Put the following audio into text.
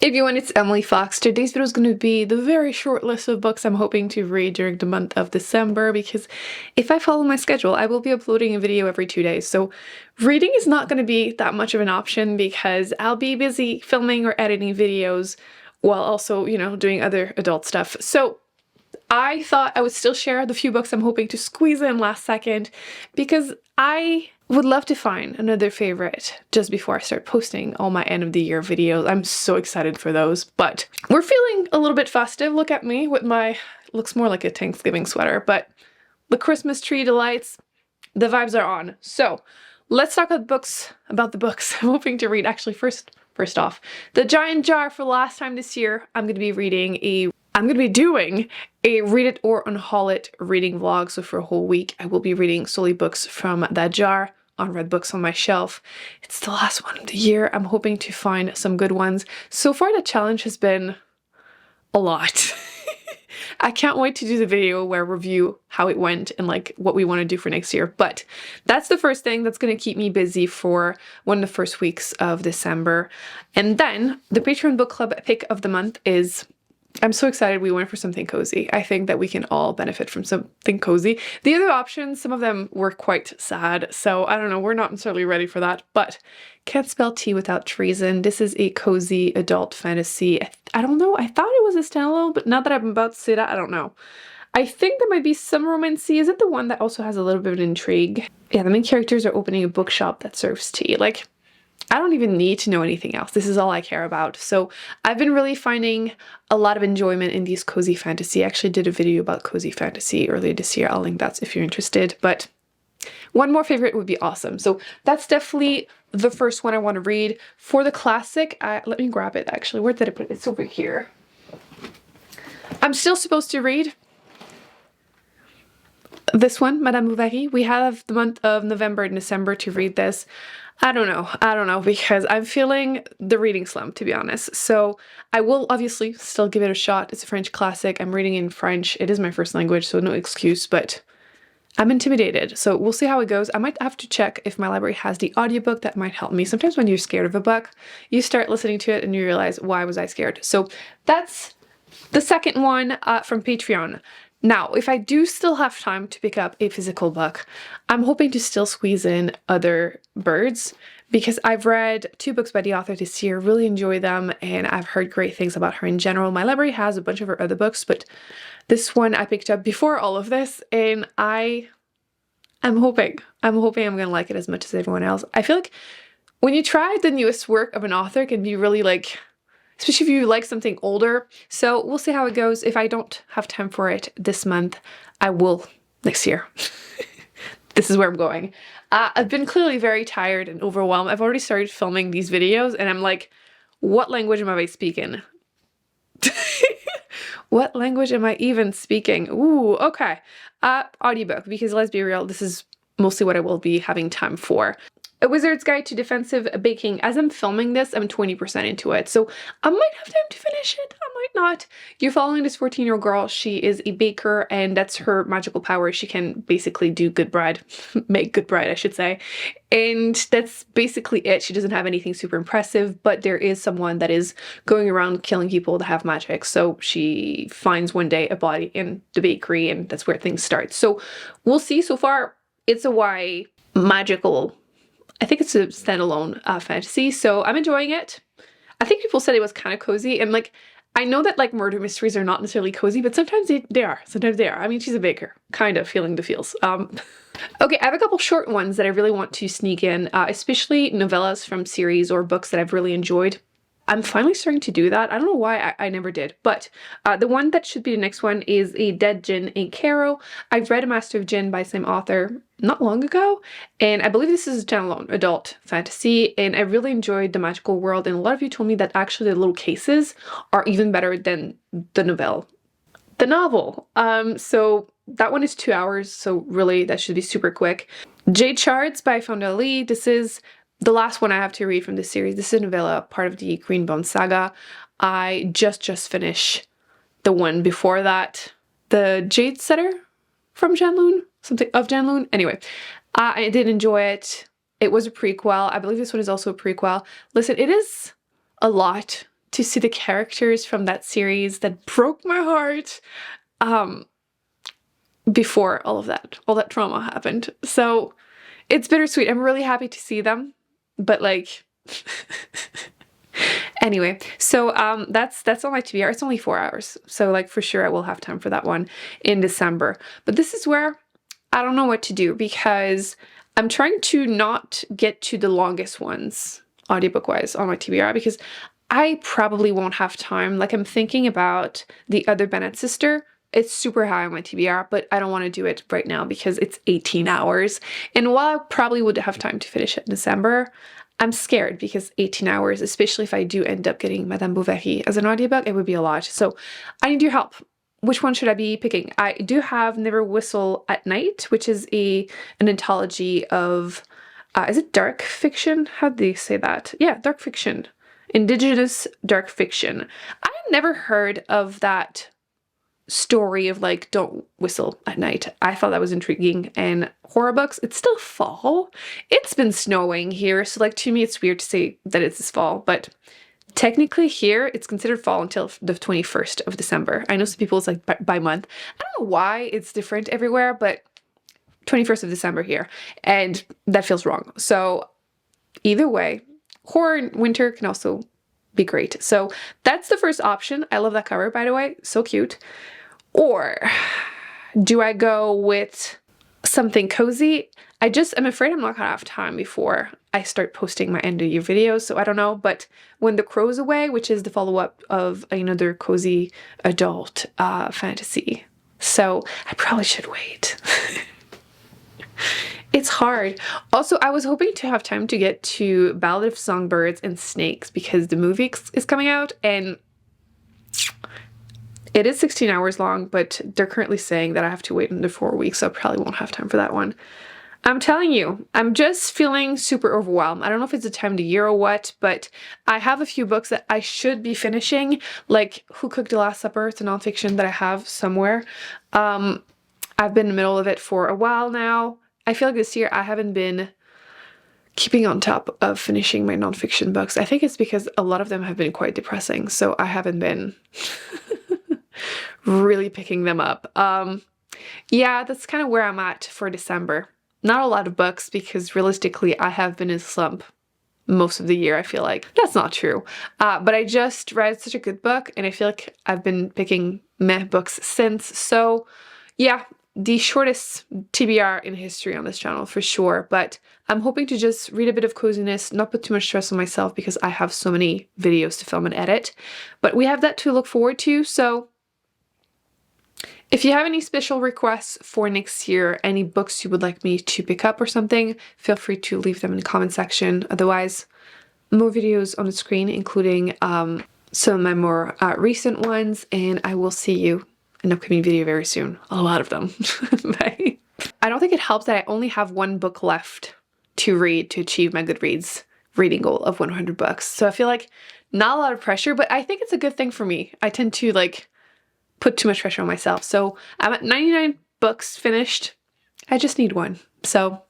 Hey everyone, it's Emily Fox. Today's video is going to be the very short list of books I'm hoping to read during the month of December, because if I follow my schedule, I will be uploading a video every 2 days. So reading is not going to be that much of an option because I'll be busy filming or editing videos while also, doing other adult stuff. So I thought I would still share the few books I'm hoping to squeeze in last second because I would love to find another favorite just before I start posting all my end of the year videos. I'm so excited for those, but we're feeling a little bit festive. Look at me with my, looks more like a Thanksgiving sweater, but the Christmas tree delights, the vibes are on. So let's talk about the books I'm hoping to read. Actually, first off, the giant jar for last time this year, I'm going to be doing a read it or unhaul it reading vlog. So for a whole week, I will be reading solely books from that jar on Read Books on my shelf. It's the last one of the year. I'm hoping to find some good ones. So far, the challenge has been a lot. I can't wait to do the video where I review how it went and like what we want to do for next year. But that's the first thing that's going to keep me busy for one of the first weeks of December. And then the Patreon book club pick of the month is, I'm so excited we went for something cozy. I think that we can all benefit from something cozy. The other options, some of them were quite sad, so I don't know, we're not necessarily ready for that, but Can't Spell Tea Without Treason. This is a cozy adult fantasy. I don't know, I thought it was a standalone, but now that I'm about to say that, I don't know. I think there might be some romancy. Is it the one that also has a little bit of intrigue? Yeah, the main characters are opening a bookshop that serves tea. Like, I don't even need to know anything else. This is all I care about. So I've been really finding a lot of enjoyment in these cozy fantasy. I actually did a video about cozy fantasy earlier this year. I'll link that if you're interested. But one more favorite would be awesome. So that's definitely the first one I want to read. For the classic, let me grab it actually. Where did I put it? It's over here. I'm still supposed to read this one, Madame Bovary. We have the month of November and December to read this. I don't know, because I'm feeling the reading slump, to be honest. So I will obviously still give it a shot. It's a French classic. I'm reading in French. It is my first language, so no excuse, but I'm intimidated. So we'll see how it goes. I might have to check if my library has the audiobook. That might help me. Sometimes when you're scared of a book, you start listening to it and you realize, why was I scared? So that's the second one from Patreon. Now, if I do still have time to pick up a physical book, I'm hoping to still squeeze in Other Birds, because I've read 2 books by the author this year, really enjoy them, and I've heard great things about her in general. My library has a bunch of her other books, but this one I picked up before all of this, and I'm hoping I'm gonna like it as much as everyone else. I feel like when you try the newest work of an author, it can be really like, especially if you like something older. So we'll see how it goes. If I don't have time for it this month, I will next year. This is where I'm going. I've been clearly very tired and overwhelmed. I've already started filming these videos and I'm like, what language am I speaking? What language am I even speaking? Ooh, okay. Audiobook, because let's be real, this is mostly what I will be having time for. A Wizard's Guide to Defensive Baking. As I'm filming this, I'm 20% into it, so I might have time to finish it, I might not. You're following this 14-year-old girl. She is a baker, and that's her magical power. She can basically do good bread, make good bread, I should say. And that's basically it. She doesn't have anything super impressive, but there is someone that is going around killing people that have magic. So she finds one day a body in the bakery, and that's where things start. So we'll see. So far, it's a YA magical, I think it's a standalone fantasy, so I'm enjoying it. I think people said it was kind of cozy, and like, I know that like murder mysteries are not necessarily cozy, but sometimes they are. Sometimes they are. I mean, she's a baker, kind of feeling the feels. Okay, I have a couple short ones that I really want to sneak in, especially novellas from series or books that I've really enjoyed. I'm finally starting to do that. I don't know why I never did, but the one that should be the next one is A Dead Djinn in Cairo. I've read A Master of Djinn by the same author not long ago, and I believe this is a standalone adult fantasy, and I really enjoyed the magical world, and a lot of you told me that actually the little cases are even better than the novel. So that one is 2 hours, so really that should be super quick. Jade Shards by Fonda Lee. This is the last one I have to read from this series. This is a novella, part of the Greenbone saga. I just finished the one before that, the Jade Setter from Janloon, something of Janloon. Anyway, I did enjoy it. It was a prequel. I believe this one is also a prequel. Listen, it is a lot to see the characters from that series that broke my heart before all that trauma happened. So it's bittersweet. I'm really happy to see them, but like anyway, so that's on my TBR. It's only 4 hours, so like for sure I will have time for that one in December. But this is where I don't know what to do, because I'm trying to not get to the longest ones audiobook wise on my TBR, because I probably won't have time. Like, I'm thinking about The Other Bennett Sister. It's super high on my TBR, but I don't want to do it right now because it's 18 hours. And while I probably would have time to finish it in December, I'm scared because 18 hours, especially if I do end up getting Madame Bovary as an audiobook, it would be a lot. So I need your help. Which one should I be picking? I do have Never Whistle at Night, which is an anthology of, is it dark fiction? How do you say that? Yeah, dark fiction. Indigenous dark fiction. I never heard of that story of like, don't whistle at night. I thought that was intriguing. And horror books, it's still fall. It's been snowing here, so like to me it's weird to say that it's this fall, but technically here it's considered fall until the 21st of December. I know some people it's like by month. I don't know why it's different everywhere, but 21st of December here, and that feels wrong. So either way, horror in winter can also be great. So that's the first option. I love that cover, by the way, so cute. Or do I go with something cozy? I'm afraid I'm not gonna have time before I start posting my end of year videos, so I don't know. But When the Crow's Away, which is the follow-up of another cozy adult fantasy. So I probably should wait. It's hard. Also, I was hoping to have time to get to Ballad of Songbirds and Snakes because the movie is coming out, and it is 16 hours long, but they're currently saying that I have to wait under 4 weeks, so I probably won't have time for that one. I'm telling you, I'm just feeling super overwhelmed. I don't know if it's the time of the year or what, but I have a few books that I should be finishing, like Who Cooked the Last Supper? It's a nonfiction that I have somewhere. I've been in the middle of it for a while now. I feel like this year I haven't been keeping on top of finishing my nonfiction books. I think it's because a lot of them have been quite depressing, so I haven't been really picking them up. Yeah, that's kind of where I'm at for December. Not a lot of books because realistically I have been in a slump most of the year, I feel like. That's not true. But I just read such a good book and I feel like I've been picking meh books since. So yeah, the shortest TBR in history on this channel for sure, but I'm hoping to just read a bit of coziness, not put too much stress on myself because I have so many videos to film and edit. But we have that to look forward to, so if you have any special requests for next year, any books you would like me to pick up or something, feel free to leave them in the comment section. Otherwise, more videos on the screen, including some of my more recent ones, and I will see you in an upcoming video very soon. A lot of them. Bye. I don't think it helps that I only have one book left to read to achieve my Goodreads reading goal of 100 books. So I feel like not a lot of pressure, but I think it's a good thing for me. I tend to like put too much pressure on myself. So I'm at 99 books finished. I just need one. So